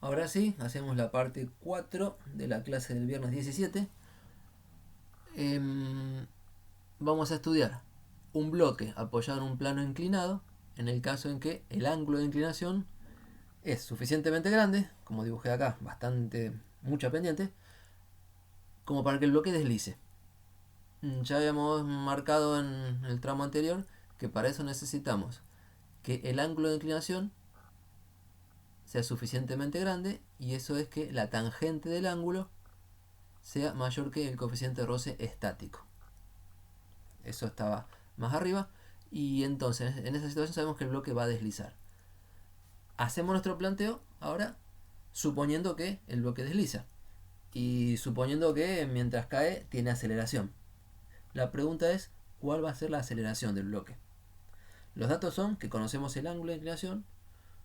Ahora sí, hacemos la parte 4 de la clase del viernes 17. Vamos a estudiar un bloque apoyado en un plano inclinado en el caso en que el ángulo de inclinación es suficientemente grande, como dibujé acá, mucha pendiente, como para que el bloque deslice. Ya habíamos marcado en el tramo anterior que para eso necesitamos que el ángulo de inclinación sea suficientemente grande, y eso es que la tangente del ángulo sea mayor que el coeficiente de roce estático. Eso estaba más arriba, y entonces en esa situación sabemos que el bloque va a deslizar. Hacemos nuestro planteo ahora suponiendo que el bloque desliza y suponiendo que mientras cae tiene aceleración. La pregunta es, ¿cuál va a ser la aceleración del bloque? Los datos son que conocemos el ángulo de inclinación,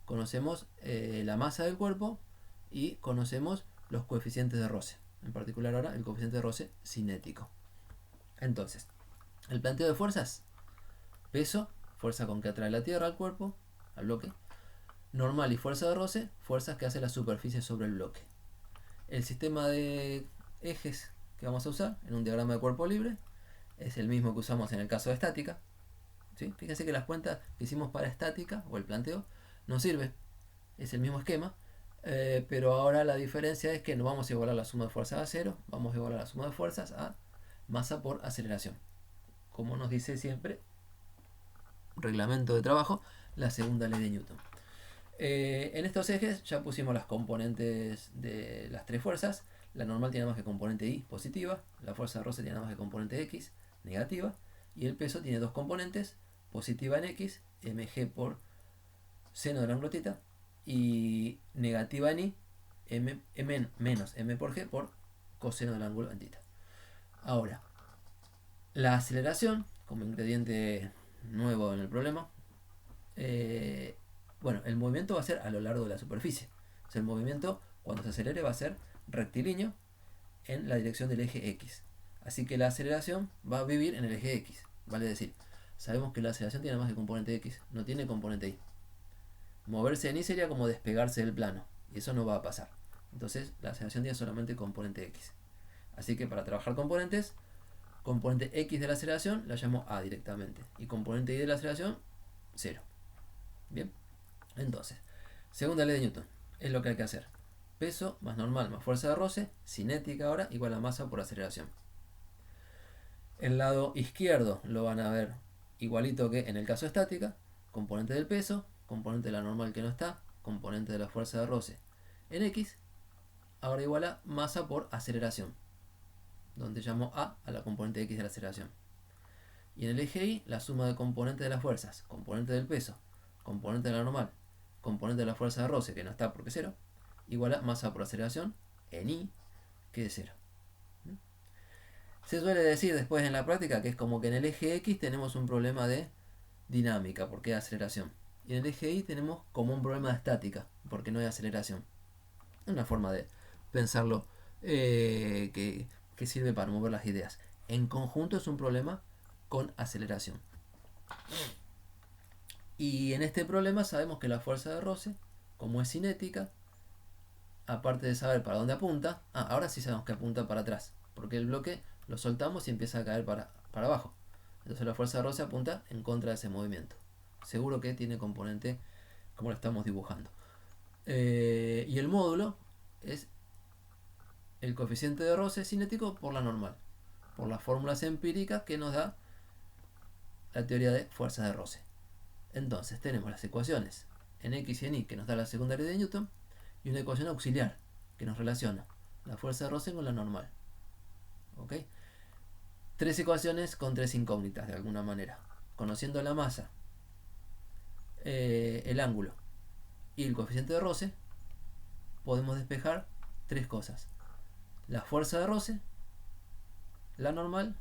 conocemos la masa del cuerpo y conocemos los coeficientes de roce. En particular ahora el coeficiente de roce cinético. Entonces, el planteo de fuerzas: peso, fuerza con que atrae la tierra al cuerpo, al bloque. Normal y fuerza de roce, fuerzas que hace la superficie sobre el bloque. El sistema de ejes que vamos a usar en un diagrama de cuerpo libre es el mismo que usamos en el caso de estática. ¿Sí? Fíjense que las cuentas que hicimos para estática, o el planteo, no sirve. Es el mismo esquema, pero ahora la diferencia es que no vamos a igualar la suma de fuerzas a cero, vamos a igualar la suma de fuerzas a masa por aceleración. Como nos dice siempre, reglamento de trabajo, la segunda ley de Newton. En estos ejes ya pusimos las componentes de las tres fuerzas. La normal tiene más que componente Y, positiva. La fuerza de roce tiene más que componente X, negativa. Y el peso tiene dos componentes, positiva en X, mg por seno del ángulo θ, y negativa en Y, menos m por g por coseno del ángulo en θ. Ahora, la aceleración, como ingrediente nuevo en el problema, bueno, el movimiento va a ser a lo largo de la superficie. O sea, el movimiento, cuando se acelere, va a ser rectilíneo en la dirección del eje X. Así que la aceleración va a vivir en el eje X. Vale decir, sabemos que la aceleración tiene más que componente X, no tiene componente Y. Moverse en Y sería como despegarse del plano, y eso no va a pasar. Entonces, la aceleración tiene solamente componente X. Así que para trabajar componentes, componente X de la aceleración la llamo A directamente, y componente Y de la aceleración, 0. Bien. Entonces, segunda ley de Newton, es lo que hay que hacer. Peso más normal más fuerza de roce, cinética ahora, igual a masa por aceleración. El lado izquierdo lo van a ver igualito que en el caso estática, componente del peso, componente de la normal que no está, componente de la fuerza de roce en X, ahora igual a masa por aceleración, donde llamo A la componente X de la aceleración. Y en el eje Y, la suma de componentes de las fuerzas, componente del peso, componente de la normal, componente de la fuerza de roce, que no está porque es 0, igual a masa por aceleración en Y, que es 0. Se suele decir después en la práctica que es como que en el eje X tenemos un problema de dinámica, porque hay aceleración. Y en el eje Y tenemos como un problema de estática, porque no hay aceleración. Una forma de pensarlo que sirve para mover las ideas. En conjunto es un problema con aceleración. Y en este problema sabemos que la fuerza de roce, como es cinética, aparte de saber para dónde apunta, ahora sí sabemos que apunta para atrás, porque el bloque lo soltamos y empieza a caer para abajo. Entonces la fuerza de roce apunta en contra de ese movimiento. Seguro que tiene componente como lo estamos dibujando. Y el módulo es el coeficiente de roce cinético por la normal, por las fórmulas empíricas que nos da la teoría de fuerzas de roce. Entonces tenemos las ecuaciones en X y en Y que nos da la segunda ley de Newton, y una ecuación auxiliar que nos relaciona la fuerza de roce con la normal. ¿Ok? Tres ecuaciones con tres incógnitas de alguna manera. Conociendo la masa, el ángulo y el coeficiente de roce, podemos despejar tres cosas: la fuerza de roce, la normal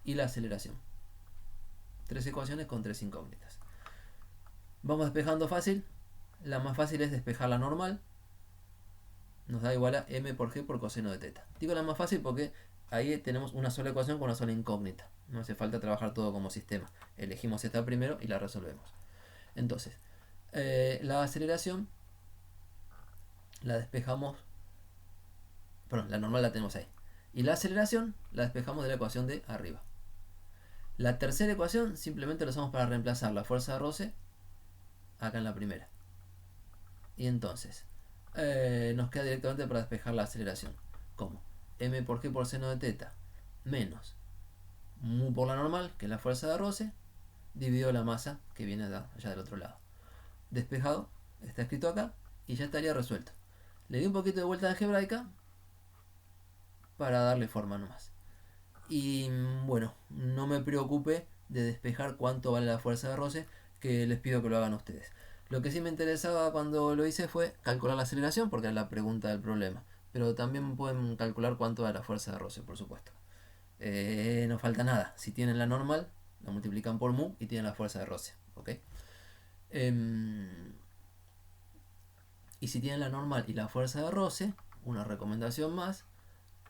y la aceleración. Tres ecuaciones con tres incógnitas. Vamos despejando fácil. La más fácil es despejar la normal. Nos da igual a m por g por coseno de θ. Digo la más fácil porque ahí tenemos una sola ecuación con una sola incógnita. No hace falta trabajar todo como sistema. Elegimos esta primero y la resolvemos. Entonces, la aceleración la despejamos, perdón, la normal la tenemos ahí. Y la aceleración la despejamos de la ecuación de arriba. La tercera ecuación simplemente la usamos para reemplazar la fuerza de roce acá en la primera. Y entonces nos queda directamente para despejar la aceleración. ¿Cómo? M por G por seno de teta menos mu por la normal, que es la fuerza de roce, dividido la masa que viene allá del otro lado. Despejado, está escrito acá y ya estaría resuelto. Le di un poquito de vuelta algebraica para darle forma nomás. Y bueno, no me preocupe de despejar cuánto vale la fuerza de roce, que les pido que lo hagan ustedes. Lo que sí me interesaba cuando lo hice fue calcular la aceleración, porque es la pregunta del problema. Pero también pueden calcular cuánto vale la fuerza de roce, por supuesto. No falta nada. Si tienen la normal, la multiplican por mu y tienen la fuerza de roce. ¿Ok? Y si tienen la normal y la fuerza de roce, una recomendación más,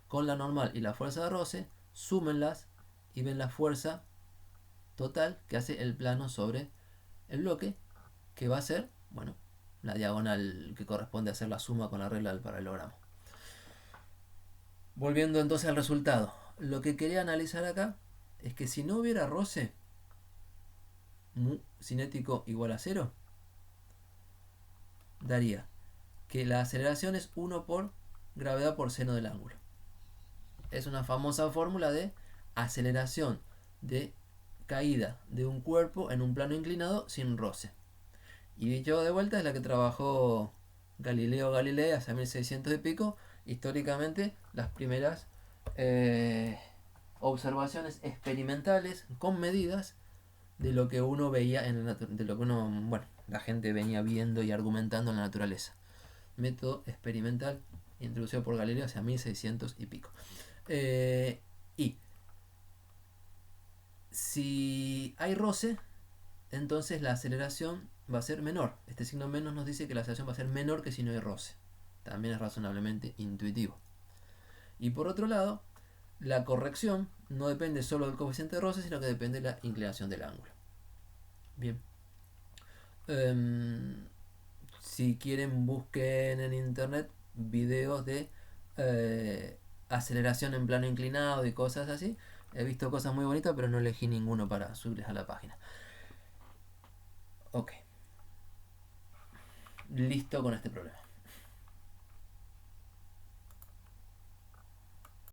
con la normal y la fuerza de roce, súmenlas y ven la fuerza total que hace el plano sobre el bloque, que va a ser, bueno, la diagonal que corresponde a hacer la suma con la regla del paralelogramo. Volviendo entonces al resultado, lo que quería analizar acá es que si no hubiera roce, mu cinético igual a 0, daría que la aceleración es 1 por gravedad por seno del ángulo. Es una famosa fórmula de aceleración de caída de un cuerpo en un plano inclinado sin roce. Y dicho de vuelta es la que trabajó Galileo Galilei hace 1600 y pico. Históricamente las primeras observaciones experimentales con medidas de lo que uno veía en la de lo que la gente venía viendo y argumentando en la naturaleza. Método experimental introducido por Galileo hace 1600 y pico. Y si hay roce, entonces la aceleración va a ser menor. Este signo menos nos dice que la aceleración va a ser menor que si no hay roce. También es razonablemente intuitivo. Y por otro lado, la corrección no depende solo del coeficiente de roce, sino que depende de la inclinación del ángulo. Bien. Si quieren, busquen en internet videos de aceleración en plano inclinado y cosas así. He visto cosas muy bonitas, pero no elegí ninguno para subirles a la página. Ok. Listo con este problema.